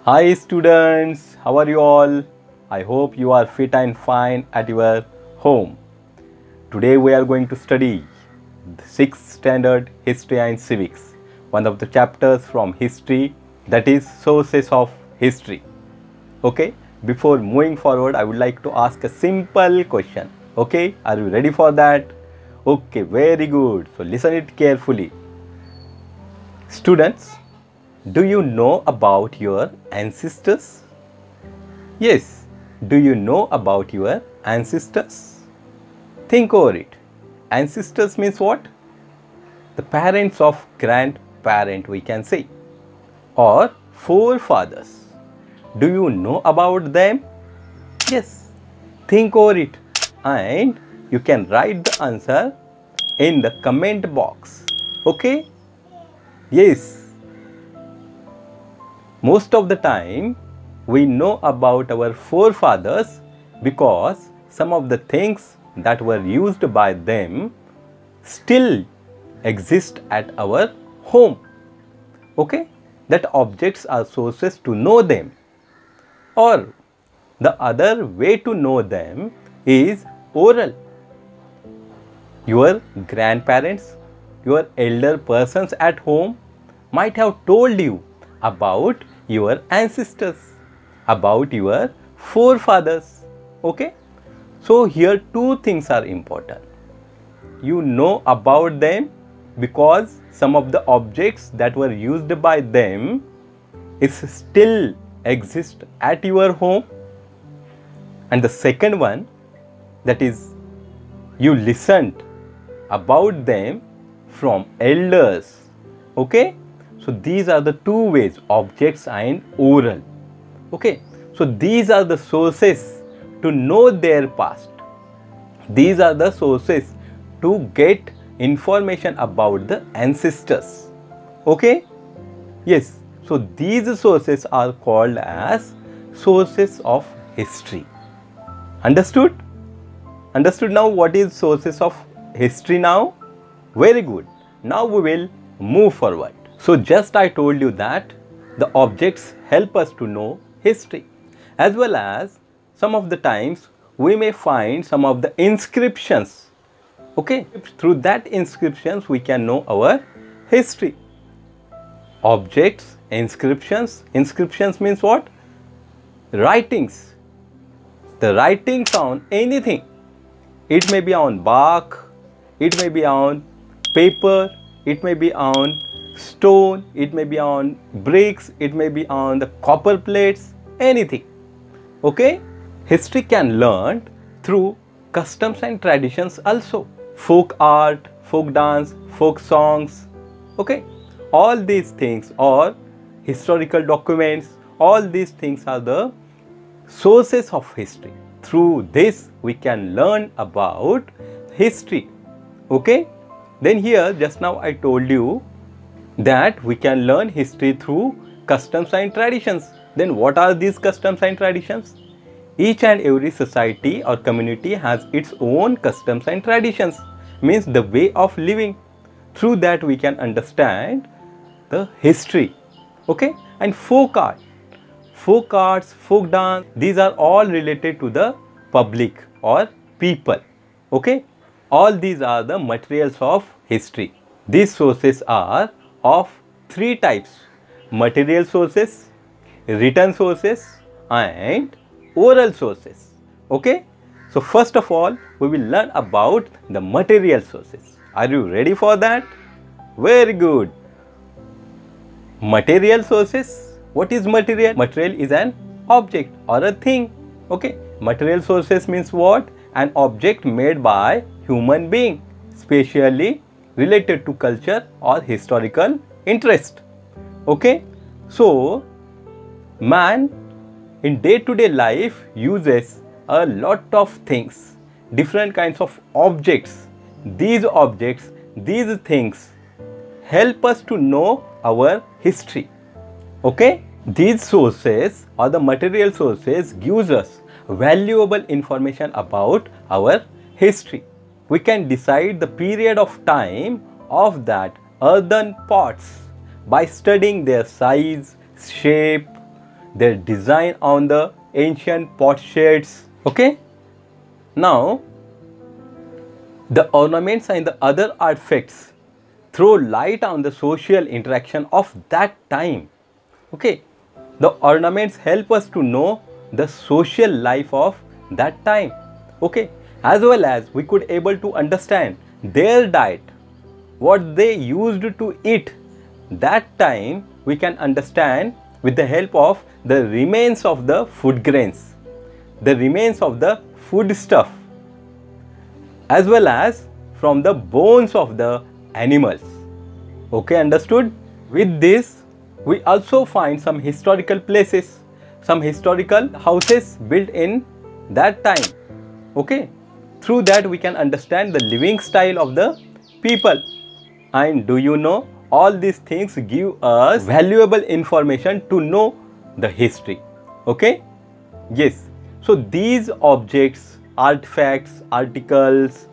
Hi students, how are you all? I hope you are fit and fine at your home. Today we are going to study the 6th standard History and Civics, one of the chapters from history, that is sources of history. Okay, before moving forward I would like to ask a simple question. Okay, are you ready for that? Okay, very good. So listen it carefully. Students, do you know about your ancestors? Yes, do you know about your ancestors? Think over it. Ancestors means what? The parents of grandparent, we can say, or forefathers. Do you know about them? Yes, think over it and you can write the answer in the comment box. Okay? Yes. Most of the time, we know about our forefathers because some of the things that were used by them still exist at our home. Okay? That objects are sources to know them. Or the other way to know them is oral. Your grandparents, your elder persons at home might have told you about your ancestors, about your forefathers. Okay? So here two things are important. You know about them because some of the objects that were used by them is still exist at your home. And the second one, that is you listened about them from elders. Okay? So these are the two ways, objects and oral. Okay? So these are the sources to know their past. These are the sources to get information about the ancestors. Okay? Yes. So these sources are called as sources of history. Understood? Understood now what is sources of history now? Very good. Now we will move forward. So just I told you that the objects help us to know history, as well as some of the times we may find some of the inscriptions. Okay, through that inscriptions we can know our history. Objects, inscriptions. Inscriptions means what? Writings. The writings on anything. It may be on bark, it may be on paper, it may be on stone, it may be on bricks, it may be on the copper plates, anything. Okay? History can learn through customs and traditions also. Folk art, folk dance, folk songs. Okay? All these things, or historical documents, all these things are the sources of history. Through this we can learn about history. Okay? Then here just now I told you that we can learn history through customs and traditions. Then what are these customs and traditions? Each and every society or community has its own customs and traditions, means the way of living. Through that we can understand the history. Okay? And folk art. Folk arts, folk dance, these are all related to the public or people. Okay? All these are the materials of history. These sources are of three types: material sources, written sources and oral sources. Okay? So first of all we will learn about the material sources. Are you ready for that? Very good. Material sources. What is material? Material is an object or a thing. Okay? Material sources means what? An object made by human being, specially related to culture or historical interest. Okay? So, man in day-to-day life uses a lot of things, different kinds of objects. These objects, these things help us to know our history. Okay? These sources or the material sources gives us valuable information about our history. We can decide the period of time of that earthen pots by studying their size, shape, their design on the ancient potsherds. Okay. Now, the ornaments and the other artifacts throw light on the social interaction of that time. Okay. The ornaments help us to know the social life of that time. Okay. As well as we could able to understand their diet, what they used to eat that time. We can understand with the help of the remains of the food grains, the remains of the food stuff, as well as from the bones of the animals. Okay, understood? With this, we also find some historical places, some historical houses built in that time. Okay, through that we can understand the living style of the people. And do you know, all these things give us valuable information to know the history. Okay, yes. So these objects, artifacts, articles,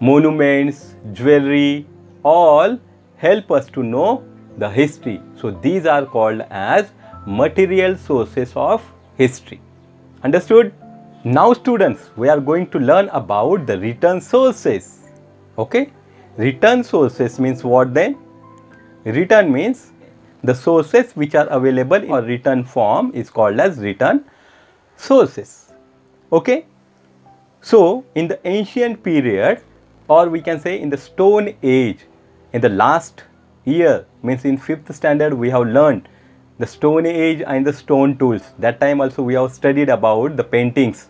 monuments, jewelry, all help us to know the history. So these are called as material sources of history. Understood? Now students, we are going to learn about the written sources. Okay, written sources means what then? Written means the sources which are available in a written form is called as written sources. Okay. So in the ancient period, or we can say in the Stone Age, in the last year, means in 5th standard we have learned the Stone Age and the stone tools. That time also we have studied about the paintings.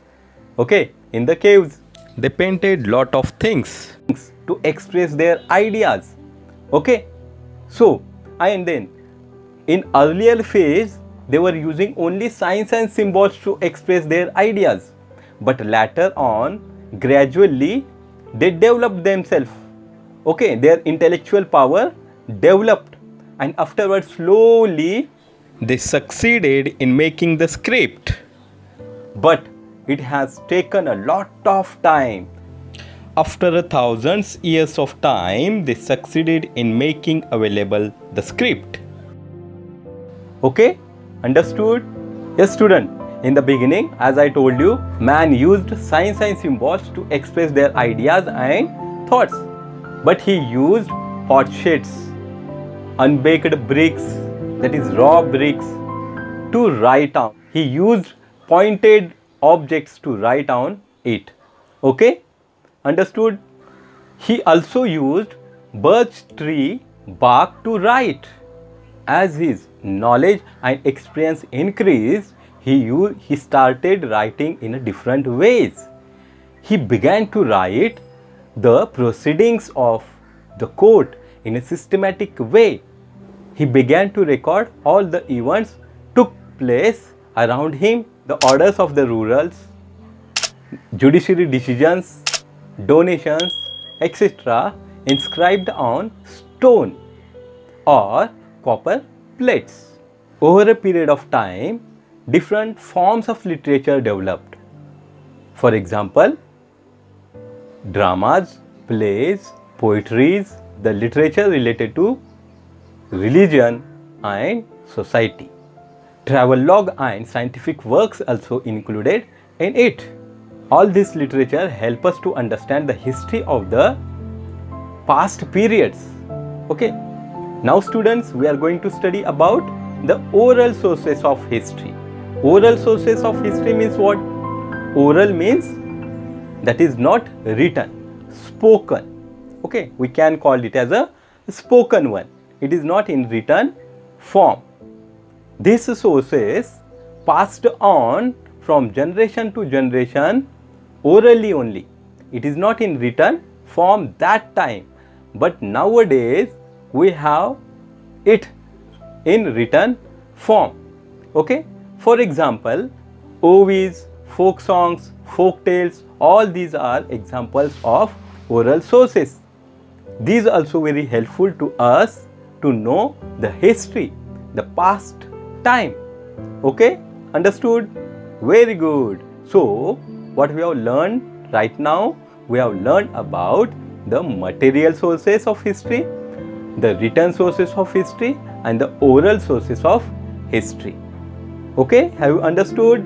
Okay, in the caves they painted lot of things to express their ideas. Okay, so and then in earlier phase they were using only signs and symbols to express their ideas, but later on gradually they developed themselves. Okay, their intellectual power developed, and afterwards slowly they succeeded in making the script. But it has taken a lot of time. After thousands years of time, they succeeded in making available the script. Okay, understood? Yes student, in the beginning, as I told you, man used signs and symbols to express their ideas and thoughts. But he used potsherds, unbaked bricks, that is raw bricks, to write on. He used pointed objects to write on it. Okay, understood? He also used birch tree bark to write. As his knowledge and experience increased, he started writing in a different ways. He began to write the proceedings of the court in a systematic way. He began to record all the events took place around him, the orders of the rurals, judiciary decisions, donations, etc. inscribed on stone or copper plates. Over a period of time, different forms of literature developed. For example, dramas, plays, poetries, the literature related to religion and society. Travelogue and scientific works also included in it. All this literature help us to understand the history of the past periods. Okay. Now students, we are going to study about the oral sources of history. Oral sources of history means what? Oral means that is not written, spoken. Okay, we can call it as a spoken one. It is not in written form. These sources passed on from generation to generation orally only. It is not in written form that time, but nowadays we have it in written form. Okay, for example, ovies, folk songs, folk tales, all these are examples of oral sources. These are also very helpful to us to know the history, the past time. Okay, understood? Very good. So what we have learned right now, we have learned about the material sources of history, the written sources of history, and the oral sources of history. Okay, have you understood?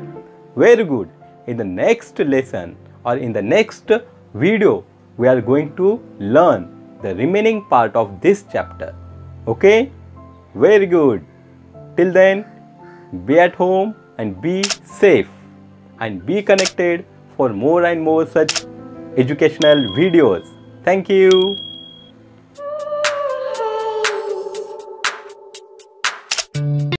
Very good. In the next lesson or in the next video, we are going to learn the remaining part of this chapter. Okay, very good. Till then, be at home and be safe and be connected for more and more such educational videos. Thank you.